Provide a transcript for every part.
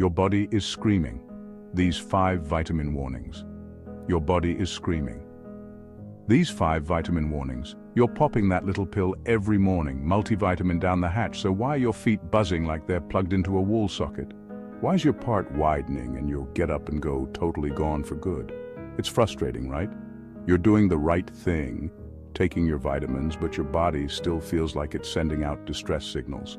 Your body is screaming. These 5 vitamin warnings. Your body is screaming. These 5 vitamin warnings. You're popping that little pill every morning, multivitamin down the hatch, so why are your feet buzzing like they're plugged into a wall socket? Why is your part widening and you'll get up and go totally gone for good? It's frustrating, right? You're doing the right thing, taking your vitamins, but your body still feels like it's sending out distress signals.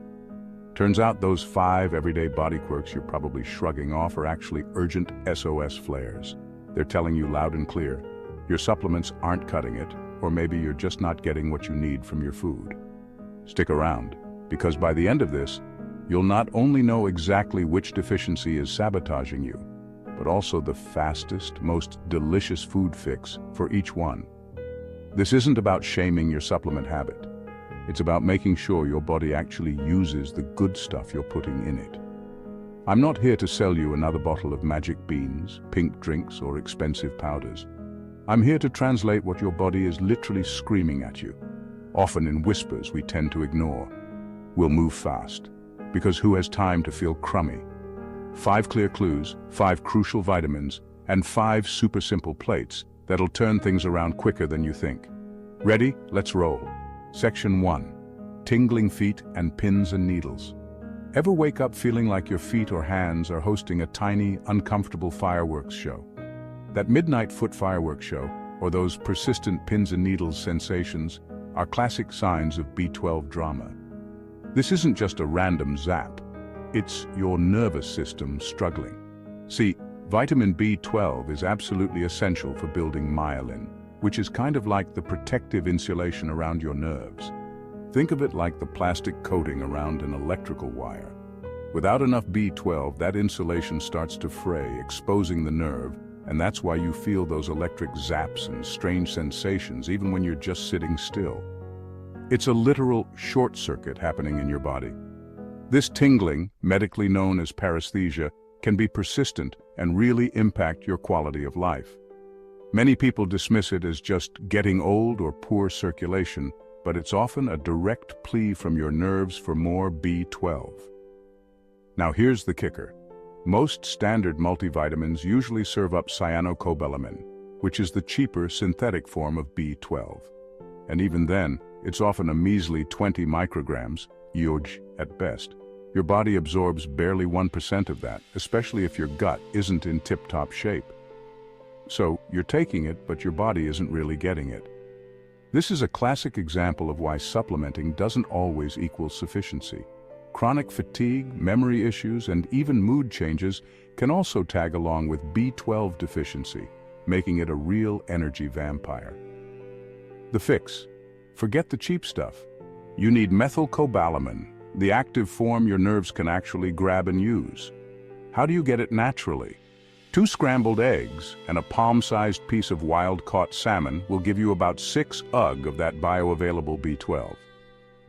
Turns out those 5 everyday body quirks you're probably shrugging off are actually urgent SOS flares. They're telling you loud and clear, your supplements aren't cutting it, or maybe you're just not getting what you need from your food. Stick around, because by the end of this, you'll not only know exactly which deficiency is sabotaging you, but also the fastest, most delicious food fix for each one. This isn't about shaming your supplement habit. It's about making sure your body actually uses the good stuff you're putting in it. I'm not here to sell you another bottle of magic beans, pink drinks, or expensive powders. I'm here to translate what your body is literally screaming at you, often in whispers we tend to ignore. We'll move fast, because who has time to feel crummy? 5 clear clues, 5 crucial vitamins, and 5 super simple plates that'll turn things around quicker than you think. Ready? Let's roll. Section 1. Tingling feet and pins and needles. Ever wake up feeling like your feet or hands are hosting a tiny, uncomfortable fireworks show? That midnight foot fireworks show, or those persistent pins and needles sensations, are classic signs of B12 drama. This isn't just a random zap. It's your nervous system struggling. See, vitamin B12 is absolutely essential for building myelin, which is kind of like the protective insulation around your nerves. Think of it like the plastic coating around an electrical wire. Without enough B12, that insulation starts to fray, exposing the nerve, and that's why you feel those electric zaps and strange sensations even when you're just sitting still. It's a literal short circuit happening in your body. This tingling, medically known as paresthesia, can be persistent and really impact your quality of life. Many people dismiss it as just getting old or poor circulation, but it's often a direct plea from your nerves for more B12. Now here's the kicker. Most standard multivitamins usually serve up cyanocobalamin, which is the cheaper synthetic form of B12. And even then, it's often a measly 20 micrograms, IUG at best. Your body absorbs barely 1% of that, especially if your gut isn't in tip-top shape. So, you're taking it, but your body isn't really getting it. This is a classic example of why supplementing doesn't always equal sufficiency. Chronic fatigue, memory issues, and even mood changes can also tag along with B12 deficiency, making it a real energy vampire. The fix. Forget the cheap stuff. You need methylcobalamin, the active form your nerves can actually grab and use. How do you get it naturally? 2 scrambled eggs and a palm-sized piece of wild-caught salmon will give you about 6 UG of that bioavailable B12.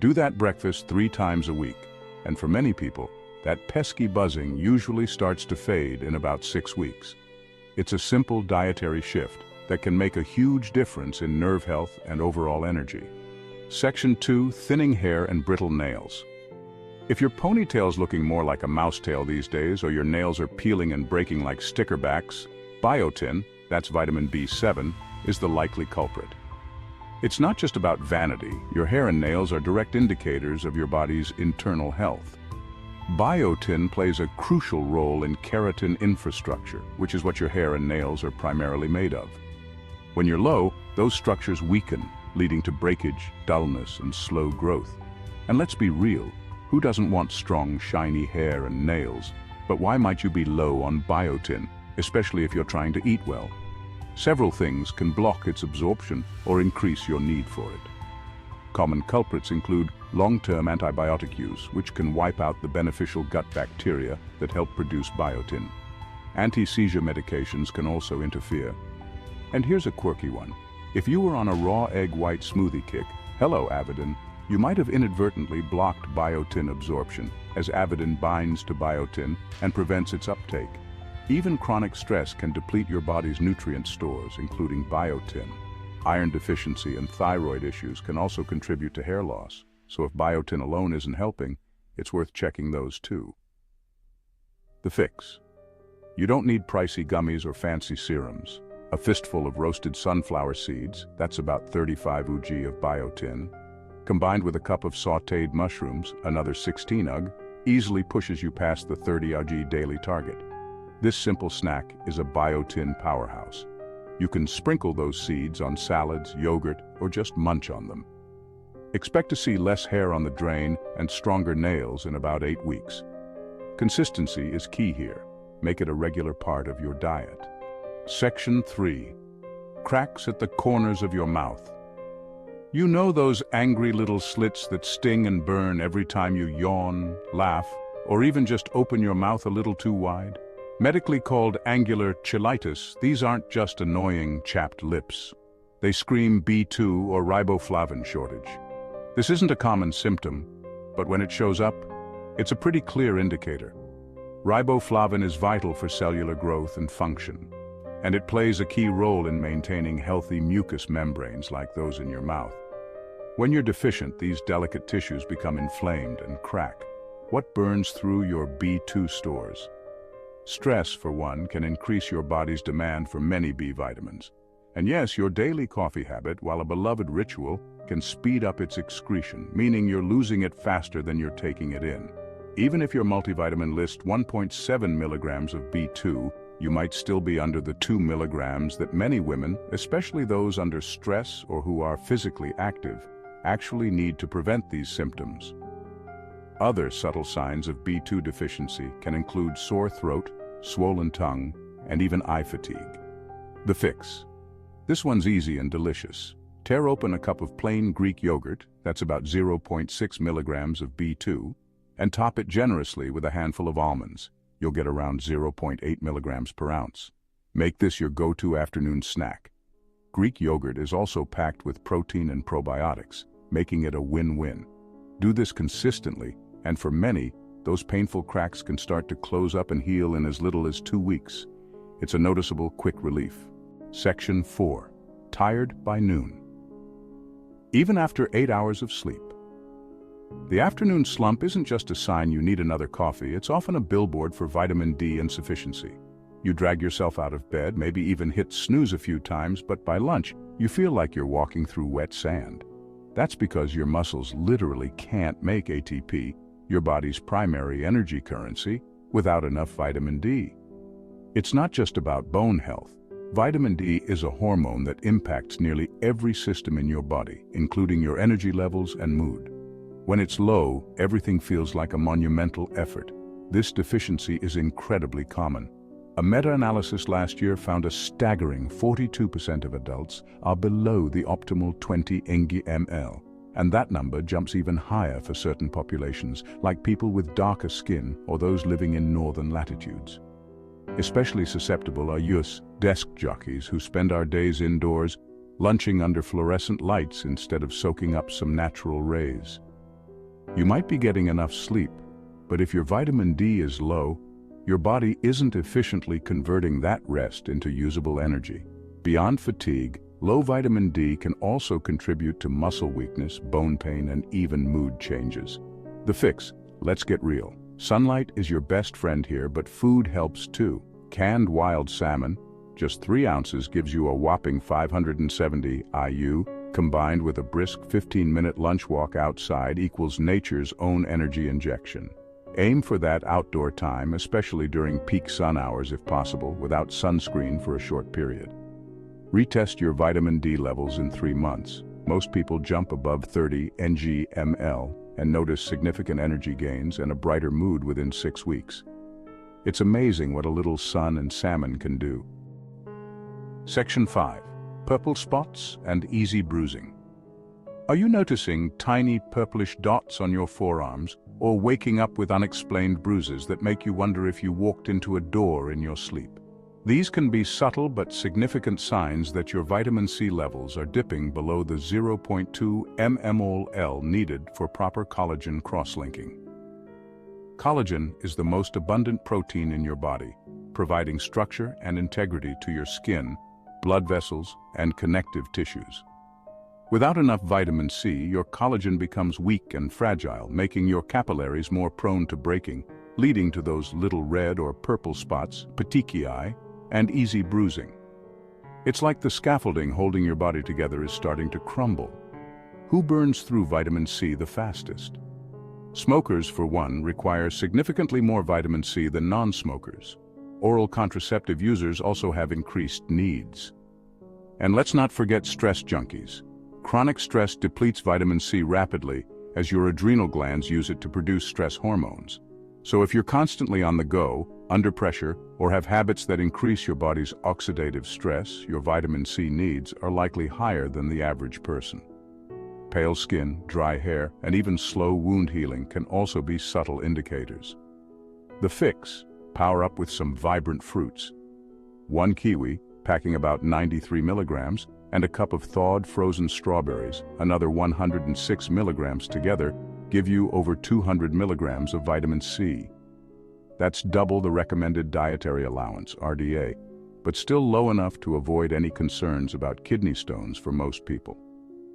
Do that breakfast 3 times a week. And for many people, that pesky buzzing usually starts to fade in about 6 weeks. It's a simple dietary shift that can make a huge difference in nerve health and overall energy. Section 2. Thinning hair and brittle nails. If your ponytail's looking more like a mouse tail these days, or your nails are peeling and breaking like stickerbacks, biotin, that's vitamin B7, is the likely culprit. It's not just about vanity. Your hair and nails are direct indicators of your body's internal health. Biotin plays a crucial role in keratin infrastructure, which is what your hair and nails are primarily made of. When you're low, those structures weaken, leading to breakage, dullness, and slow growth. And let's be real, who doesn't want strong, shiny hair and nails? But why might you be low on biotin, especially if you're trying to eat well? Several things can block its absorption or increase your need for it. Common culprits include long-term antibiotic use, which can wipe out the beneficial gut bacteria that help produce biotin. Anti-seizure medications can also interfere. And here's a quirky one. If you were on a raw egg white smoothie kick, hello Avidin, you might have inadvertently blocked biotin absorption, as Avidin binds to biotin and prevents its uptake. Even chronic stress can deplete your body's nutrient stores, including biotin. Iron deficiency and thyroid issues can also contribute to hair loss, so if biotin alone isn't helping, it's worth checking those too. The fix. You don't need pricey gummies or fancy serums. A fistful of roasted sunflower seeds, that's about 35 UG of biotin, combined with a cup of sautéed mushrooms, another 16 UG, easily pushes you past the 30 UG daily target. This simple snack is a biotin powerhouse. You can sprinkle those seeds on salads, yogurt, or just munch on them. Expect to see less hair on the drain and stronger nails in about 8 weeks. Consistency is key here. Make it a regular part of your diet. Section 3. Cracks at the corners of your mouth. You know those angry little slits that sting and burn every time you yawn, laugh, or even just open your mouth a little too wide? Medically called angular cheilitis, these aren't just annoying chapped lips. They scream B2 or riboflavin shortage. This isn't a common symptom, but when it shows up, it's a pretty clear indicator. Riboflavin is vital for cellular growth and function, and it plays a key role in maintaining healthy mucous membranes like those in your mouth. When you're deficient, these delicate tissues become inflamed and crack. What burns through your B2 stores? Stress, for one, can increase your body's demand for many B vitamins. And yes, your daily coffee habit, while a beloved ritual, can speed up its excretion, meaning you're losing it faster than you're taking it in. Even if your multivitamin lists 1.7 milligrams of B2, you might still be under the 2 milligrams that many women, especially those under stress or who are physically active, actually need to prevent these symptoms. Other subtle signs of B2 deficiency can include sore throat, swollen tongue, and even eye fatigue. The fix. This one's easy and delicious. Tear open a cup of plain Greek yogurt, that's about 0.6 milligrams of B2, and top it generously with a handful of almonds. You'll get around 0.8 milligrams per ounce. Make this your go-to afternoon snack. Greek yogurt is also packed with protein and probiotics, making it a win-win. Do this consistently, and for many, those painful cracks can start to close up and heal in as little as 2 weeks. It's a noticeable, quick relief. Section 4. Tired by noon. Even after 8 hours of sleep. The afternoon slump isn't just a sign you need another coffee, it's often a billboard for vitamin D insufficiency. You drag yourself out of bed, maybe even hit snooze a few times, but by lunch, you feel like you're walking through wet sand. That's because your muscles literally can't make ATP, your body's primary energy currency, without enough vitamin D. It's not just about bone health. Vitamin D is a hormone that impacts nearly every system in your body, including your energy levels and mood. When it's low, everything feels like a monumental effort. This deficiency is incredibly common. A meta-analysis last year found a staggering 42% of adults are below the optimal 20 mg/ml, and that number jumps even higher for certain populations, like people with darker skin or those living in northern latitudes. Especially susceptible are us desk jockeys who spend our days indoors, lunching under fluorescent lights instead of soaking up some natural rays. You might be getting enough sleep, but if your vitamin D is low, your body isn't efficiently converting that rest into usable energy. Beyond fatigue, low vitamin D can also contribute to muscle weakness, bone pain, and even mood changes. The fix. Let's get real. Sunlight is your best friend here, but food helps too. Canned wild salmon, just 3 ounces, gives you a whopping 570 IU, combined with a brisk 15-minute lunch walk outside equals nature's own energy injection. Aim for that outdoor time, especially during peak sun hours if possible, without sunscreen for a short period. Retest your vitamin D levels in 3 months. Most people jump above 30 ng/ml and notice significant energy gains and a brighter mood within 6 weeks. It's amazing what a little sun and salmon can do. Section 5. Purple spots and easy bruising. Are you noticing tiny purplish dots on your forearms, or waking up with unexplained bruises that make you wonder if you walked into a door in your sleep? These can be subtle but significant signs that your vitamin C levels are dipping below the 0.2 mmol needed for proper collagen cross-linking. Collagen is the most abundant protein in your body, providing structure and integrity to your skin, blood vessels, and connective tissues. Without enough vitamin C, your collagen becomes weak and fragile, making your capillaries more prone to breaking, leading to those little red or purple spots, petechiae, and easy bruising. It's like the scaffolding holding your body together is starting to crumble. Who burns through vitamin C the fastest? Smokers, for one, require significantly more vitamin C than non-smokers. Oral contraceptive users also have increased needs. And let's not forget stress junkies. Chronic stress depletes vitamin C rapidly as your adrenal glands use it to produce stress hormones. So if you're constantly on the go, under pressure, or have habits that increase your body's oxidative stress, your vitamin C needs are likely higher than the average person. Pale skin, dry hair, and even slow wound healing can also be subtle indicators. The fix: power up with some vibrant fruits. One kiwi, packing about 93 milligrams, and a cup of thawed frozen strawberries, another 106 milligrams together, give you over 200 milligrams of vitamin C. That's double the recommended dietary allowance, RDA, but still low enough to avoid any concerns about kidney stones for most people.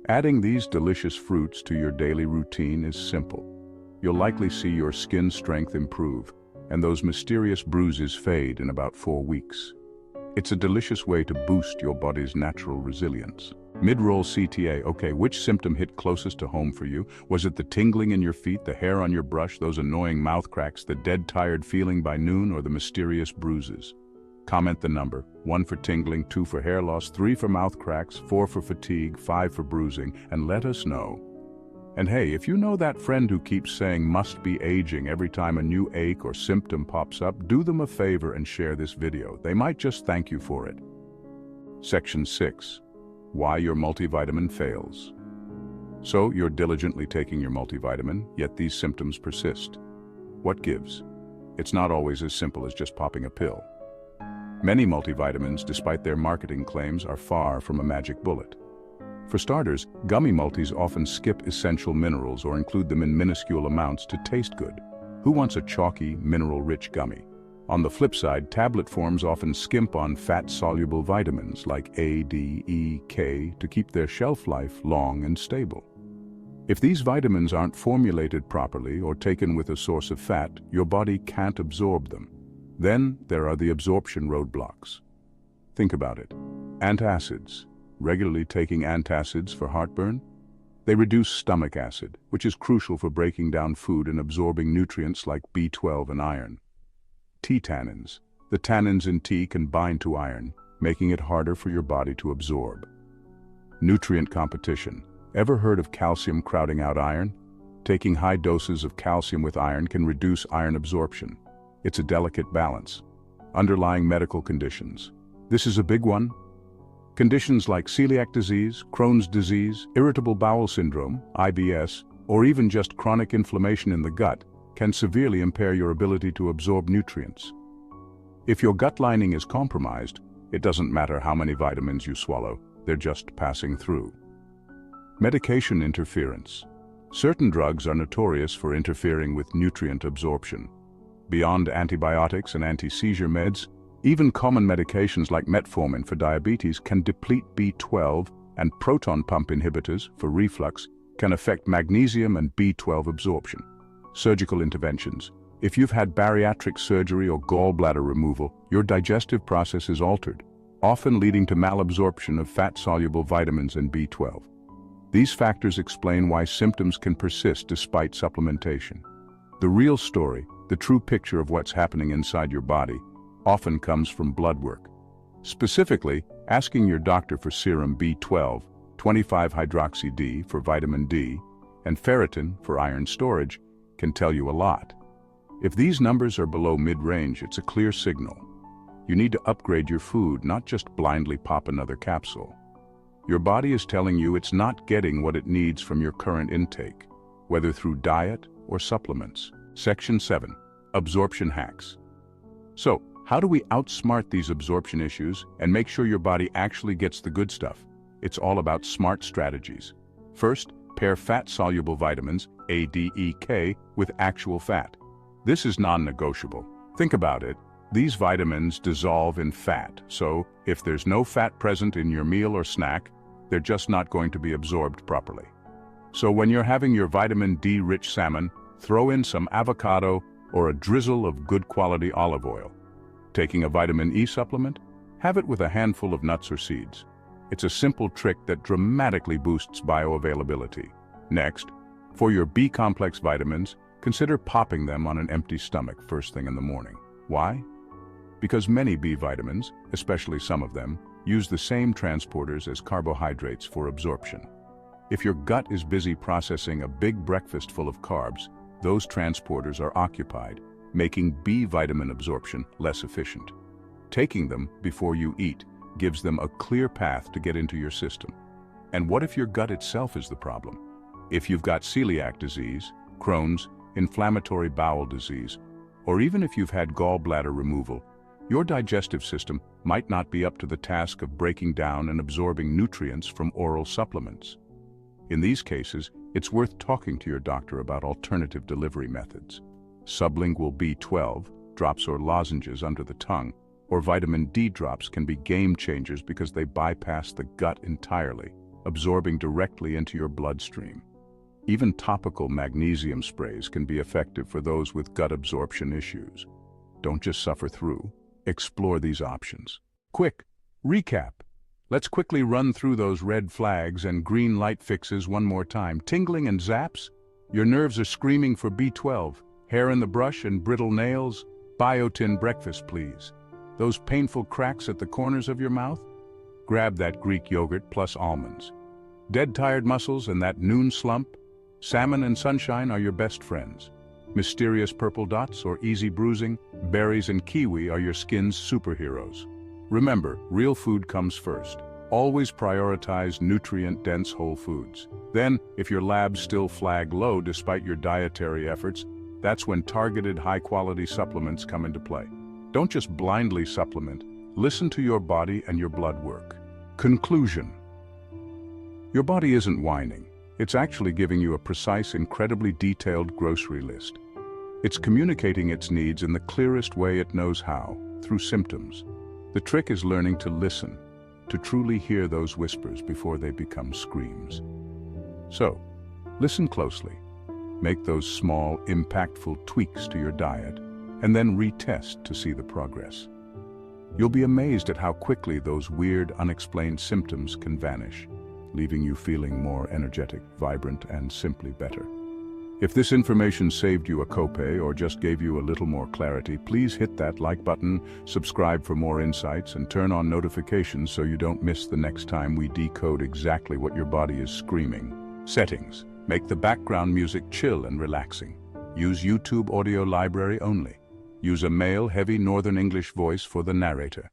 Adding these delicious fruits to your daily routine is simple. You'll likely see your skin strength improve, and those mysterious bruises fade in about 4 weeks. It's a delicious way to boost your body's natural resilience. Mid-roll CTA, okay, which symptom hit closest to home for you? Was it the tingling in your feet, the hair on your brush, those annoying mouth cracks, the dead tired feeling by noon, or the mysterious bruises? Comment the number: 1 for tingling, 2 for hair loss, 3 for mouth cracks, 4 for fatigue, 5 for bruising, and let us know. And hey, if you know that friend who keeps saying must be aging every time a new ache or symptom pops up, do them a favor and share this video. They might just thank you for it. Section 6. Why your multivitamin fails. So you're diligently taking your multivitamin, yet these symptoms persist. What gives? It's not always as simple as just popping a pill. Many multivitamins, despite their marketing claims, are far from a magic bullet. For starters, gummy multis often skip essential minerals or include them in minuscule amounts to taste good. Who wants a chalky, mineral-rich gummy? On the flip side, tablet forms often skimp on fat-soluble vitamins like A, D, E, K to keep their shelf life long and stable. If these vitamins aren't formulated properly or taken with a source of fat, your body can't absorb them. Then there are the absorption roadblocks. Think about it. Antacids. Regularly taking antacids for heartburn? They reduce stomach acid, which is crucial for breaking down food and absorbing nutrients like B12 and iron. Tea tannins. The tannins in tea can bind to iron, making it harder for your body to absorb. Nutrient competition. Ever heard of calcium crowding out iron? Taking high doses of calcium with iron can reduce iron absorption. It's a delicate balance. Underlying medical conditions. This is a big one. Conditions like celiac disease, Crohn's disease, irritable bowel syndrome, IBS, or even just chronic inflammation in the gut can severely impair your ability to absorb nutrients. If your gut lining is compromised, it doesn't matter how many vitamins you swallow, they're just passing through. Medication interference. Certain drugs are notorious for interfering with nutrient absorption. Beyond antibiotics and anti-seizure meds, even common medications like metformin for diabetes can deplete B12, and proton pump inhibitors for reflux can affect magnesium and B12 absorption. Surgical interventions. If you've had bariatric surgery or gallbladder removal, your digestive process is altered, often leading to malabsorption of fat-soluble vitamins and B12. These factors explain why symptoms can persist despite supplementation. The real story, the true picture of what's happening inside your body, often comes from blood work. Specifically, asking your doctor for serum B12, 25-hydroxy-D for vitamin D, and ferritin for iron storage can tell you a lot. If these numbers are below mid-range, it's a clear signal. You need to upgrade your food, not just blindly pop another capsule. Your body is telling you it's not getting what it needs from your current intake, whether through diet or supplements. Section 7. Absorption hacks. So, how do we outsmart these absorption issues and make sure your body actually gets the good stuff? It's all about smart strategies. First, pair fat-soluble vitamins, A, D, E, K, with actual fat. This is non-negotiable. Think about it. These vitamins dissolve in fat, so if there's no fat present in your meal or snack, they're just not going to be absorbed properly. So when you're having your vitamin D-rich salmon, throw in some avocado, or a drizzle of good quality olive oil. Taking a vitamin E supplement? Have it with a handful of nuts or seeds. It's a simple trick that dramatically boosts bioavailability. Next, for your B-complex vitamins, consider popping them on an empty stomach first thing in the morning. Why? Because many B vitamins, especially some of them, use the same transporters as carbohydrates for absorption. If your gut is busy processing a big breakfast full of carbs, those transporters are occupied, making B vitamin absorption less efficient. Taking them before you eat gives them a clear path to get into your system. And what if your gut itself is the problem? If you've got celiac disease, Crohn's, inflammatory bowel disease, or even if you've had gallbladder removal, your digestive system might not be up to the task of breaking down and absorbing nutrients from oral supplements. In these cases, it's worth talking to your doctor about alternative delivery methods. Sublingual B12, drops or lozenges under the tongue, or vitamin D drops can be game changers because they bypass the gut entirely, absorbing directly into your bloodstream. Even topical magnesium sprays can be effective for those with gut absorption issues. Don't just suffer through. Explore these options. Quick, recap. Let's quickly run through those red flags and green light fixes one more time. Tingling and zaps? Your nerves are screaming for B12. Hair in the brush and brittle nails? Biotin breakfast, please. Those painful cracks at the corners of your mouth? Grab that Greek yogurt plus almonds. Dead tired muscles and that noon slump? Salmon and sunshine are your best friends. Mysterious purple dots or easy bruising? Berries and kiwi are your skin's superheroes. Remember, real food comes first. Always prioritize nutrient-dense whole foods. Then, if your labs still flag low despite your dietary efforts, that's when targeted high-quality supplements come into play. Don't just blindly supplement. Listen to your body and your blood work. Conclusion. Your body isn't whining. It's actually giving you a precise, incredibly detailed grocery list. It's communicating its needs in the clearest way it knows how, through symptoms. The trick is learning to listen, to truly hear those whispers before they become screams. So, listen closely. Make those small, impactful tweaks to your diet, and then retest to see the progress. You'll be amazed at how quickly those weird, unexplained symptoms can vanish, leaving you feeling more energetic, vibrant, and simply better. If this information saved you a copay or just gave you a little more clarity, please hit that like button, subscribe for more insights, and turn on notifications so you don't miss the next time we decode exactly what your body is screaming. Settings. Make the background music chill and relaxing. Use YouTube audio library only. Use a male, heavy Northern English voice for the narrator.